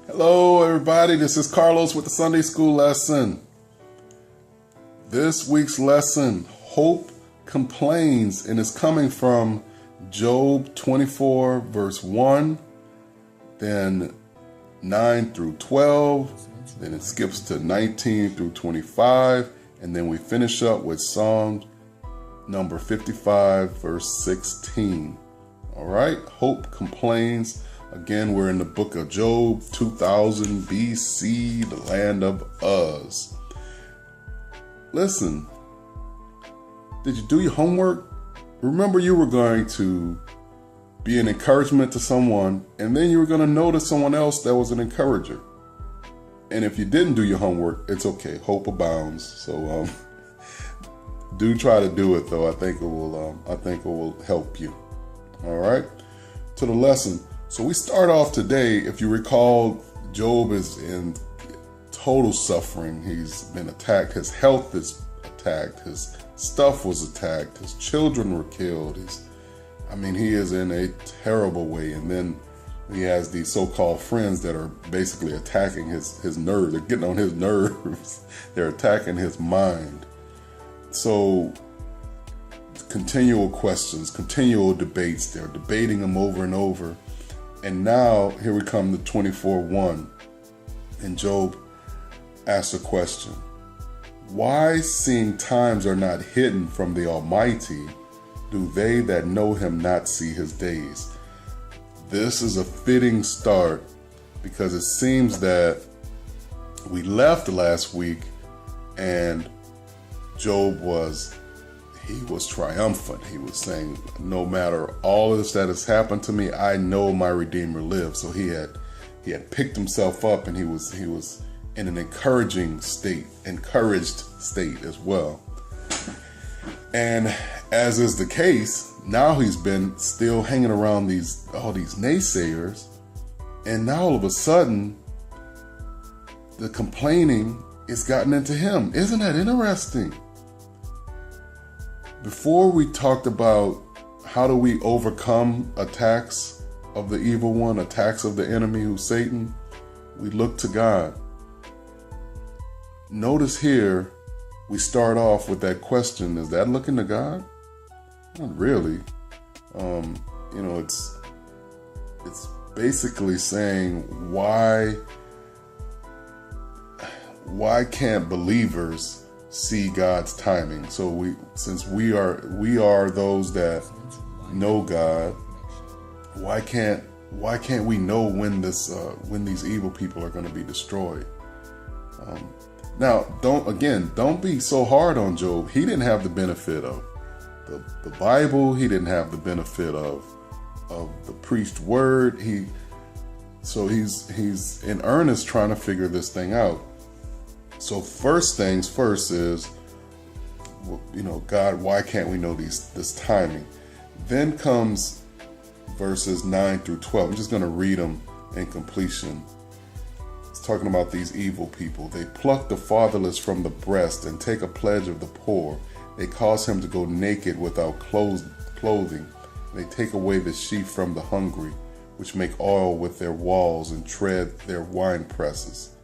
Hello, everybody. This is Carlos with the Sunday School lesson. This week's lesson, Hope Complains, and is coming from Job 24, verse 1, then 9 through 12, then it skips to 19 through 25, and then we finish up with Psalm number 55, verse 16. All right, Hope Complains. Again, we're in the book of Job, 2000 BC, the land of Uz. Listen, did you do your homework? Remember, you were going to be an encouragement to someone, and then you were going to notice someone else that was an encourager. And if you didn't do your homework, it's okay. Hope abounds. So do try to do it, though. I think it will help you. All right, to the lesson. So we start off today. If you recall, Job is in total suffering. He's been attacked. His health is attacked. His stuff was attacked. His children were killed. He is in a terrible way. And then he has these so-called friends that are basically attacking his nerves. They're getting on his nerves. They're attacking his mind. So continual questions, continual debates. They're debating him over and over. And now, here we come to 24:1. And Job asks a question. Why, seeing times are not hidden from the Almighty, do they that know him not see his days? This is a fitting start because it seems that we left last week and Job was triumphant. He was saying, no matter all of this that has happened to me, I know my Redeemer lives. So he had picked himself up, and he was in an encouraged state as well. And as is the case, now he's been still hanging around all these naysayers, and now all of a sudden the complaining has gotten into him. Isn't that interesting? Before we talked about how do we overcome attacks of the evil one, attacks of the enemy who's Satan, we look to God. Notice here, we start off with that question, is that looking to God? Not really. It's basically saying why can't believers see God's timing? So since we are those that know God, why can't we know when these evil people are going to be destroyed? Now, don't be so hard on Job. He didn't have the benefit of the Bible. He didn't have the benefit of the preached word. He's in earnest trying to figure this thing out. So first things first is, God, why can't we know this timing? Then comes verses 9 through 12. I'm just going to read them in completion. It's talking about these evil people. They pluck the fatherless from the breast and take a pledge of the poor. They cause him to go naked without clothing. They take away the sheep from the hungry, which make oil with their walls and tread their wine presses,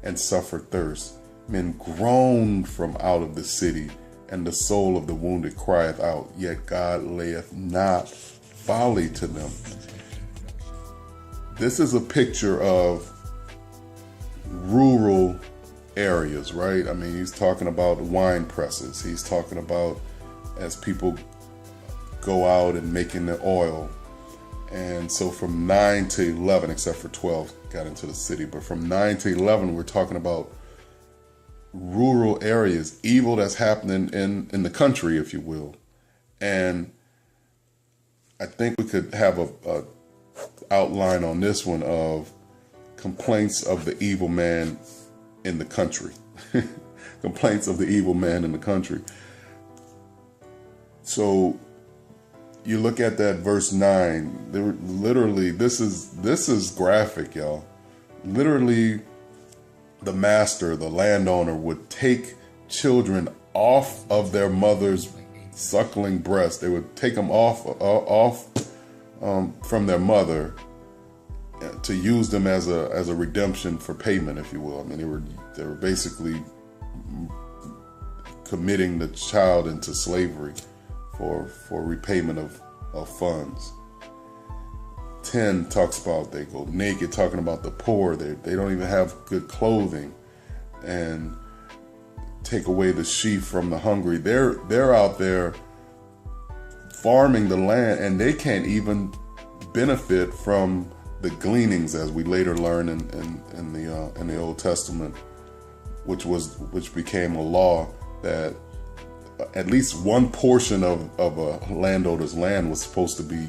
and suffer thirst. Men groan from out of the city, and the soul of the wounded crieth out, yet God layeth not folly to them. This is a picture of rural areas, right? He's talking about wine presses. He's talking about as people go out and making the oil. And so from 9 to 11, except for 12 got into the city, but from 9 to 11, we're talking about rural areas, evil that's happening in the country, if you will. And I think we could have a outline on this one of complaints of the evil man in the country. Complaints of the evil man in the country. So you look at that verse 9, literally, this is graphic, y'all. Literally, the master, the landowner, would take children off of their mother's suckling breast. They would take them off from their mother to use them as a redemption for payment, if you will. I mean, they were basically committing the child into slavery for repayment of funds. 10 talks about they go naked, talking about the poor. They don't even have good clothing, and take away the sheaf from the hungry. They're out there farming the land, and they can't even benefit from the gleanings, as we later learn in the Old Testament, which became a law that at least one portion of a landowner's land was supposed to be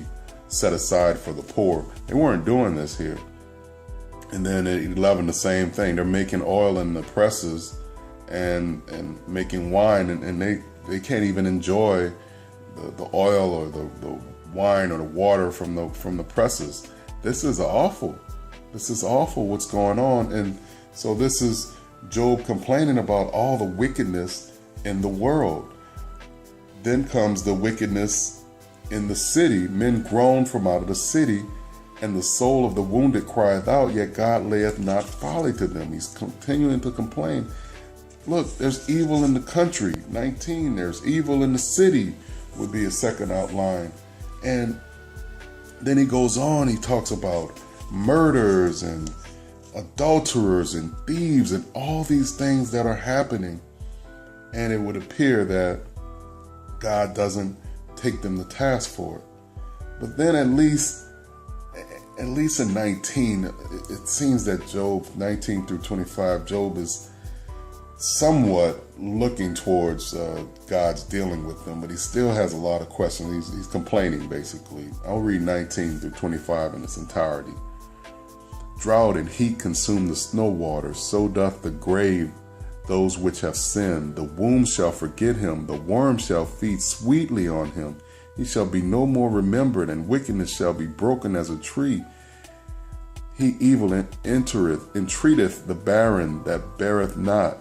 set aside for the poor. They weren't doing this here. And then at 11, the same thing. They're making oil in the presses and making wine, and they can't even enjoy the oil or the wine or the water from the presses. This is awful. This is awful what's going on. And so this is Job complaining about all the wickedness in the world. Then comes the wickedness in the city. Men groan from out of the city, and the soul of the wounded crieth out, yet God layeth not folly to them. He's continuing to complain. Look, there's evil in the country. 19, there's evil in the city would be a second outline. And then he goes on, he talks about murders and adulterers and thieves and all these things that are happening. And it would appear that God doesn't take them to task for it. But then at least in 19, it seems that Job, 19 through 25, Job is somewhat looking towards God's dealing with them, but he still has a lot of questions. He's complaining, basically. I'll read 19 through 25 in its entirety. Drought and heat consume the snow waters, so doth the grave those which have sinned. The womb shall forget him, the worm shall feed sweetly on him. He shall be no more remembered, and wickedness shall be broken as a tree. He evil entreateth the barren that beareth not,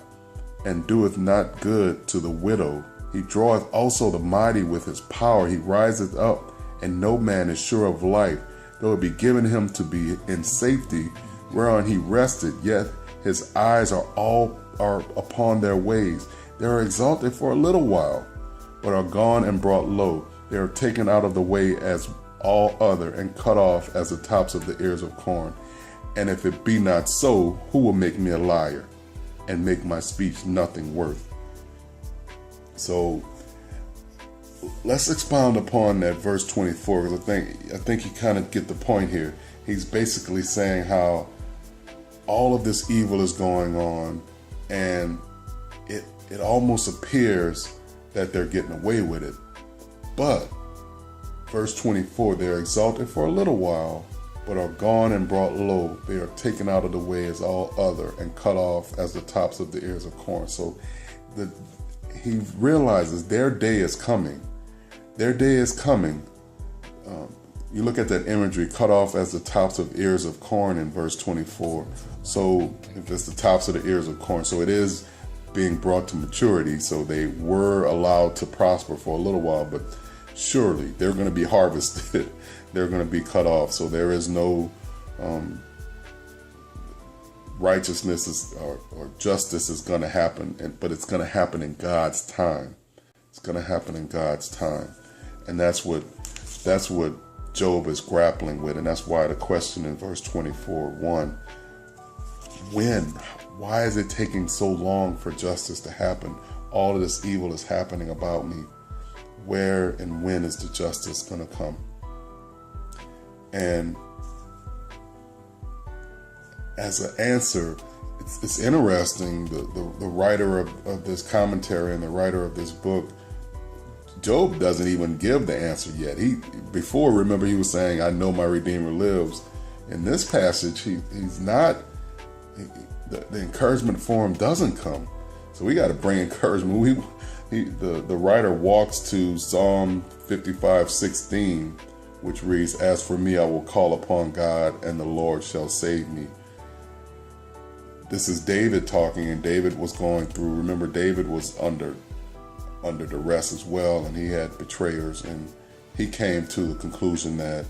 and doeth not good to the widow. He draweth also the mighty with his power. He riseth up, and no man is sure of life. Though it be given him to be in safety, whereon he rested, yet his eyes are upon their ways. They are exalted for a little while, but are gone and brought low. They are taken out of the way as all other, and cut off as the tops of the ears of corn. And if it be not so, who will make me a liar, and make my speech nothing worth? So let's expound upon that verse 24, because I think you kind of get the point here. He's basically saying how all of this evil is going on, and it almost appears that they're getting away with it. But verse 24, they're exalted for a little while, but are gone and brought low. They are taken out of the way as all other, and cut off as the tops of the ears of corn. So he realizes their day is coming. Their day is coming. You look at that imagery, cut off as the tops of ears of corn in verse 24. So if it's the tops of the ears of corn, so it is being brought to maturity. So they were allowed to prosper for a little while, but surely they're going to be harvested. They're going to be cut off. So there is no righteousness or justice is going to happen, but it's going to happen in God's time. It's going to happen in God's time. And that's what Job is grappling with. And that's why the question in verse 24:1, when? Why is it taking so long for justice to happen? All of this evil is happening about me. Where and when is the justice going to come? And as an answer, it's interesting, the writer of this commentary and the writer of this book, Job doesn't even give the answer yet. Before, remember, he was saying, I know my Redeemer lives. In this passage, he's not, the encouragement for him doesn't come. So we got to bring encouragement. The writer walks to Psalm 55:16, which reads, as for me, I will call upon God, and the Lord shall save me. This is David talking, and David was going through, remember, David was under duress as well, and he had betrayers, and he came to the conclusion that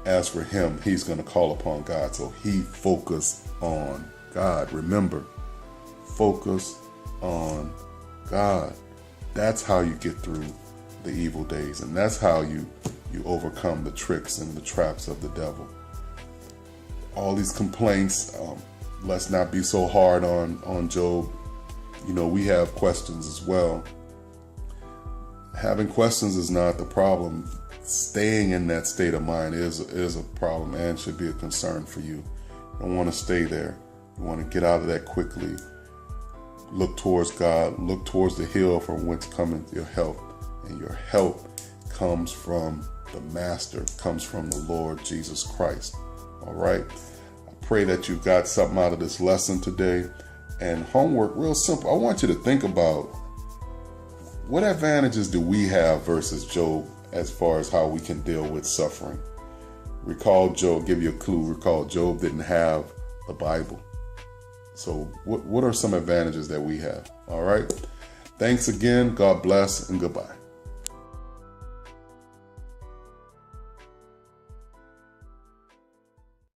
as for him, he's going to call upon God. So he focused on God. Remember, focus on God. That's how you get through the evil days. And that's how you overcome the tricks and the traps of the devil. All these complaints, let's not be so hard on Job. You know, we have questions as well. Having questions is not the problem. Staying in that state of mind is a problem and should be a concern for you. You don't want to stay there. You want to get out of that quickly. Look towards God. Look towards the hill from whence cometh your help. And your help comes from the Master, comes from the Lord Jesus Christ. All right? I pray that you got something out of this lesson today. And homework, real simple. I want you to think about what advantages do we have versus Job as far as how we can deal with suffering. Recall Job, give you a clue. Recall Job didn't have the Bible. So what are some advantages that we have? All right. Thanks again. God bless and goodbye.